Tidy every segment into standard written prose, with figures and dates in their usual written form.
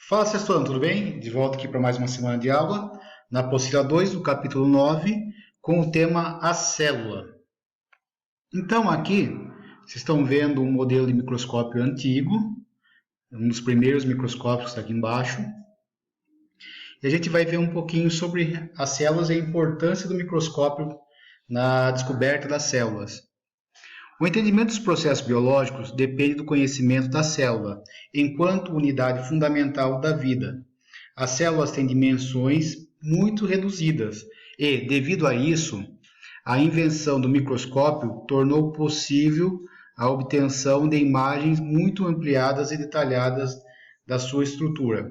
Fala, Sextuano, tudo bem? De volta aqui para mais uma semana de aula, na apostila 2 do capítulo 9, com o tema A Célula. Então, aqui, vocês estão vendo um modelo de microscópio antigo, um dos primeiros microscópios que está aqui embaixo, e a gente vai ver um pouquinho sobre as células e a importância do microscópio na descoberta das células. O entendimento dos processos biológicos depende do conhecimento da célula, enquanto unidade fundamental da vida. As células têm dimensões muito reduzidas e, devido a isso, a invenção do microscópio tornou possível a obtenção de imagens muito ampliadas e detalhadas da sua estrutura.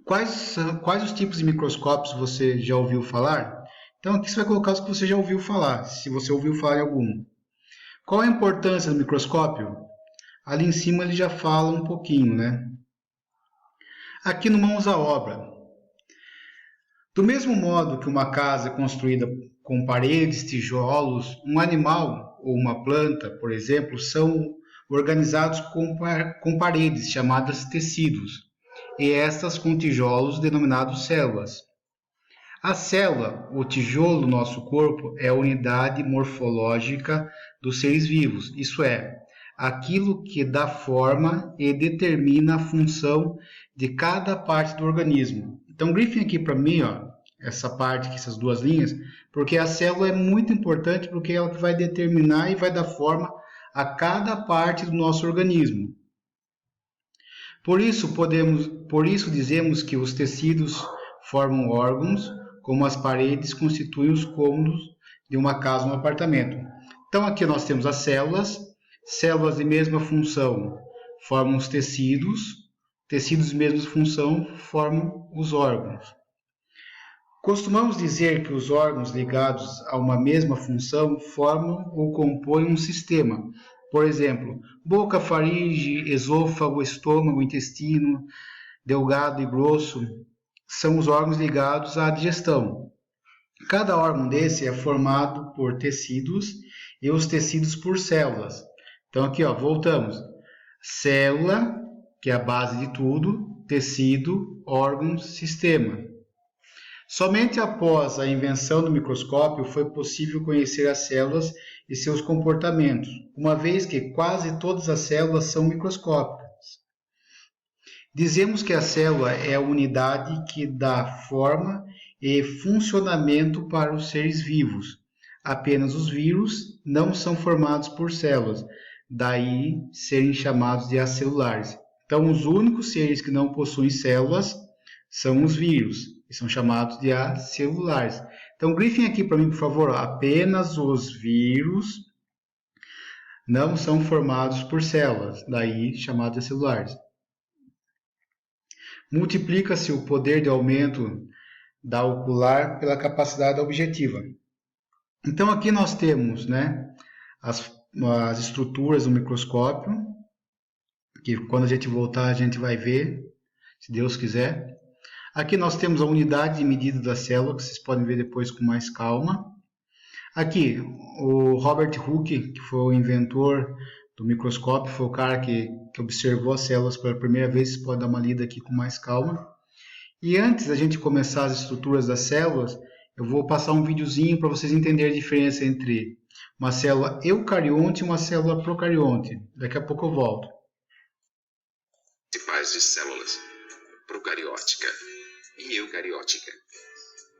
Quais os tipos de microscópios você já ouviu falar? Então aqui você vai colocar os que você já ouviu falar, se você ouviu falar em algum. Qual a importância do microscópio? Ali em cima ele já fala um pouquinho, né? Aqui no Mãos à Obra. Do mesmo modo que uma casa é construída com paredes, tijolos, um animal ou uma planta, por exemplo, são organizados com paredes chamadas tecidos, e estas com tijolos denominados células. A célula, o tijolo do nosso corpo, é a unidade morfológica dos seres vivos, isso é, aquilo que dá forma e determina a função de cada parte do organismo. Então, grifem aqui para mim, ó, essa parte aqui, essas duas linhas, porque a célula é muito importante porque é ela que vai determinar e vai dar forma a cada parte do nosso organismo. Por isso dizemos que os tecidos formam órgãos, como as paredes constituem os cômodos de uma casa ou um apartamento. Então aqui nós temos as células de mesma função formam os tecidos de mesma função formam os órgãos. Costumamos dizer que os órgãos ligados a uma mesma função formam ou compõem um sistema. Por exemplo, boca, faringe, esôfago, estômago, intestino, delgado e grosso são os órgãos ligados à digestão. Cada órgão desse é formado por tecidos e os tecidos por células. Então aqui, ó, voltamos. Célula, que é a base de tudo, tecido, órgão, sistema. Somente após a invenção do microscópio foi possível conhecer as células e seus comportamentos, uma vez que quase todas as células são microscópicas. Dizemos que a célula é a unidade que dá forma e funcionamento para os seres vivos. Apenas os vírus não são formados por células, daí serem chamados de acelulares. Então, os únicos seres que não possuem células são os vírus, e são chamados de acelulares. Então, grifem aqui para mim, por favor, apenas os vírus não são formados por células, daí chamados de acelulares. Multiplica-se o poder de aumento da ocular pela capacidade objetiva. Então, aqui nós temos, né, as estruturas do microscópio, que quando a gente voltar a gente vai ver, se Deus quiser. Aqui nós temos a unidade de medida da célula, que vocês podem ver depois com mais calma. Aqui, o Robert Hooke, que foi o inventor do microscópio, foi o cara que observou as células pela primeira vez, vocês podem dar uma lida aqui com mais calma. E antes da gente começar as estruturas das células, eu vou passar um videozinho para vocês entenderem a diferença entre uma célula eucarionte e uma célula procarionte. Daqui a pouco eu volto. Tipos de células: procariótica e eucariótica.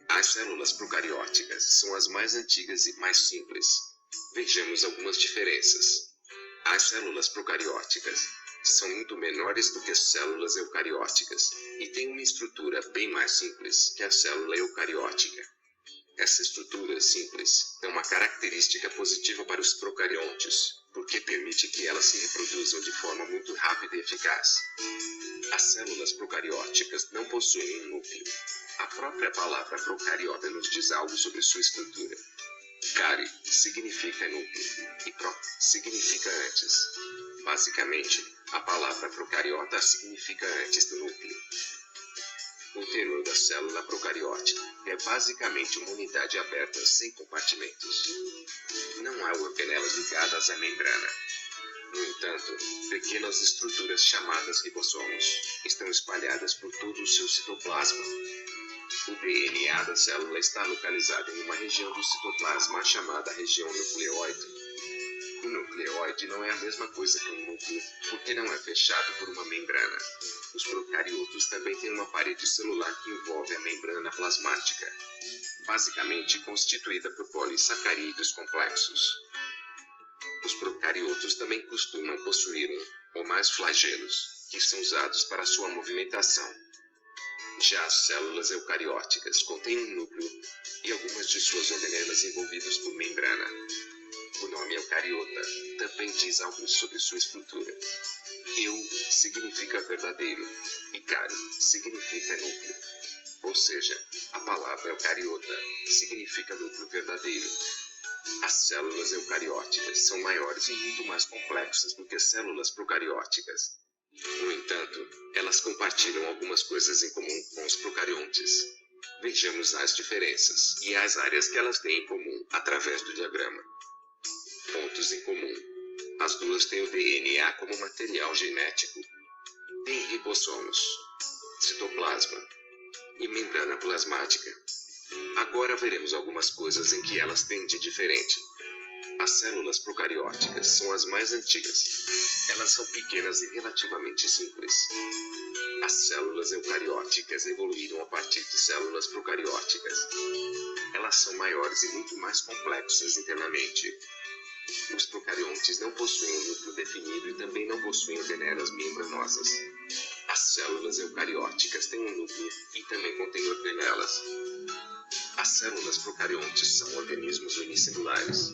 As células procarióticas são as mais antigas e mais simples. Vejamos algumas diferenças. As células procarióticas são muito menores do que as células eucarióticas e têm uma estrutura bem mais simples que a célula eucariótica. Essa estrutura simples é uma característica positiva para os procariontes, porque permite que elas se reproduzam de forma muito rápida e eficaz. As células procarióticas não possuem um núcleo. A própria palavra procariota nos diz algo sobre sua estrutura. Cari significa núcleo e pro significa antes. Basicamente, a palavra procariota significa antes do núcleo. O tenor da célula procariótica é basicamente uma unidade aberta sem compartimentos. Não há organelas ligadas à membrana. No entanto, pequenas estruturas chamadas ribossomos estão espalhadas por todo o seu citoplasma. O DNA da célula está localizado em uma região do citoplasma chamada região nucleoide. O nucleoide não é a mesma coisa que um núcleo, porque não é fechado por uma membrana. Os procariotos também têm uma parede celular que envolve a membrana plasmática, basicamente constituída por polissacarídeos complexos. Os procariotos também costumam possuir um ou mais flagelos, que são usados para sua movimentação. Já as células eucarióticas contêm um núcleo e algumas de suas organelas envolvidas por membrana. O nome eucariota também diz algo sobre sua estrutura. Eu significa verdadeiro e caro significa núcleo. Ou seja, a palavra eucariota significa núcleo verdadeiro. As células eucarióticas são maiores e muito mais complexas do que as células procarióticas. No entanto, elas compartilham algumas coisas em comum com os procariontes. Vejamos as diferenças e as áreas que elas têm em comum através do diagrama. Pontos em comum. As duas têm o DNA como material genético. Têm ribossomos, citoplasma e membrana plasmática. Agora veremos algumas coisas em que elas têm de diferente. As células procarióticas são as mais antigas. Elas são pequenas e relativamente simples. As células eucarióticas evoluíram a partir de células procarióticas. Elas são maiores e muito mais complexas internamente. Os procariontes não possuem um núcleo definido e também não possuem organelas membranosas. As células eucarióticas têm um núcleo e também contêm organelas. As células procariontes são organismos unicelulares.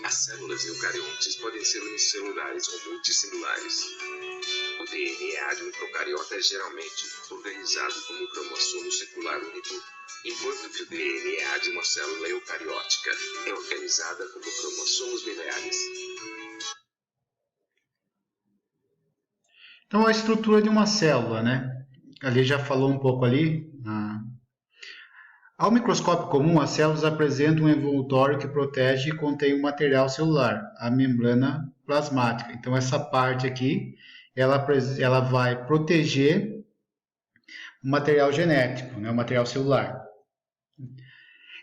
As células eucariontes podem ser unicelulares ou multicelulares. O DNA de um procariota é geralmente organizado como um cromossomo circular único, enquanto que o DNA de uma célula eucariótica é organizada como cromossomos lineares. Então, a estrutura de uma célula, né? Ali já falou um pouco ali. Ao microscópio comum, as células apresentam um envoltório que protege e contém o material celular, a membrana plasmática. Então, essa parte aqui, ela vai proteger o material genético, né? O material celular.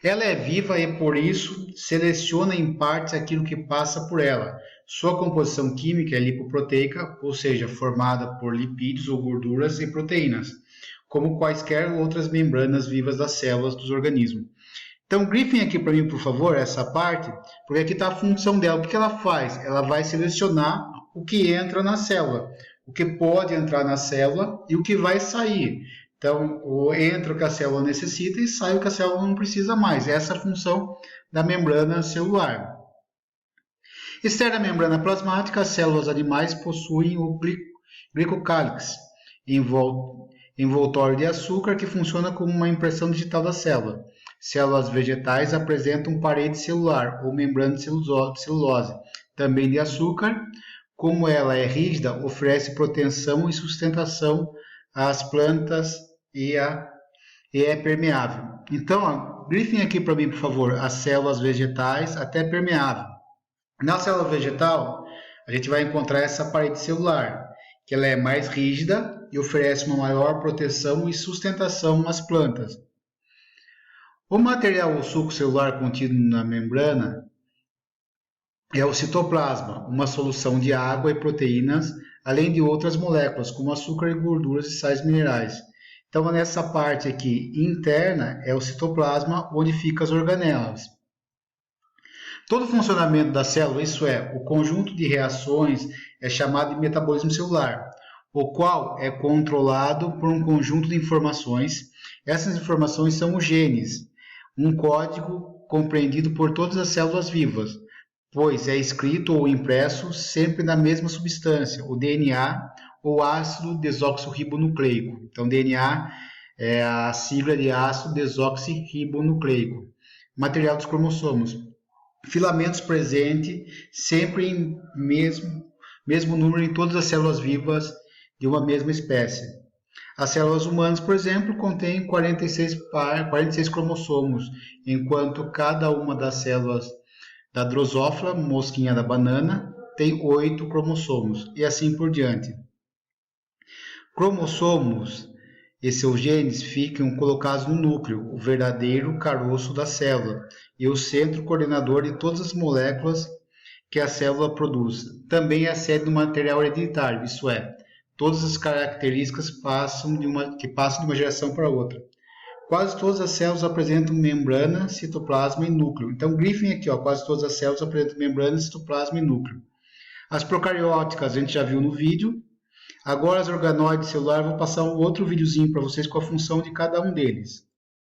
Ela é viva e, por isso, seleciona em partes aquilo que passa por ela. Sua composição química é lipoproteica, ou seja, formada por lipídios ou gorduras e proteínas, como quaisquer outras membranas vivas das células dos organismos. Então, grifem aqui para mim, por favor, essa parte, porque aqui está a função dela. O que ela faz? Ela vai selecionar o que entra na célula, o que pode entrar na célula e o que vai sair. Então, entra o que a célula necessita e sai o que a célula não precisa mais. Essa é a função da membrana celular. Externa à membrana plasmática, as células animais possuem o glicocálix, envoltório de açúcar que funciona como uma impressão digital da célula. Células vegetais apresentam parede celular ou membrana de celulose, também de açúcar. Como ela é rígida, oferece proteção e sustentação às plantas e é permeável. Então, grifem aqui para mim, por favor, as células vegetais até permeável. Na célula vegetal, a gente vai encontrar essa parede celular, que ela é mais rígida e oferece uma maior proteção e sustentação às plantas. O material ou suco celular contido na membrana é o citoplasma, uma solução de água e proteínas, além de outras moléculas, como açúcar e gorduras e sais minerais. Então, nessa parte aqui interna é o citoplasma, onde ficam as organelas. Todo o funcionamento da célula, isso é, o conjunto de reações, é chamado de metabolismo celular, o qual é controlado por um conjunto de informações. Essas informações são os genes, um código compreendido por todas as células vivas, pois é escrito ou impresso sempre na mesma substância, o DNA ou ácido desoxirribonucleico. Então, DNA é a sigla de ácido desoxirribonucleico. Material dos cromossomos. Filamentos presentes sempre em mesmo número em todas as células vivas de uma mesma espécie. As células humanas, por exemplo, contêm 46 cromossomos, enquanto cada uma das células da drosófila, mosquinha da banana, tem 8 cromossomos, e assim por diante. Cromossomos e seus genes ficam colocados no núcleo, o verdadeiro caroço da célula, e o centro coordenador de todas as moléculas que a célula produz. Também é a sede do material hereditário, isso é, todas as características que passam de uma geração para outra. Quase todas as células apresentam membrana, citoplasma e núcleo. Então, grifem aqui, ó, quase todas as células apresentam membrana, citoplasma e núcleo. As procarióticas a gente já viu no vídeo. Agora as organoides celulares, vou passar um outro videozinho para vocês com a função de cada um deles.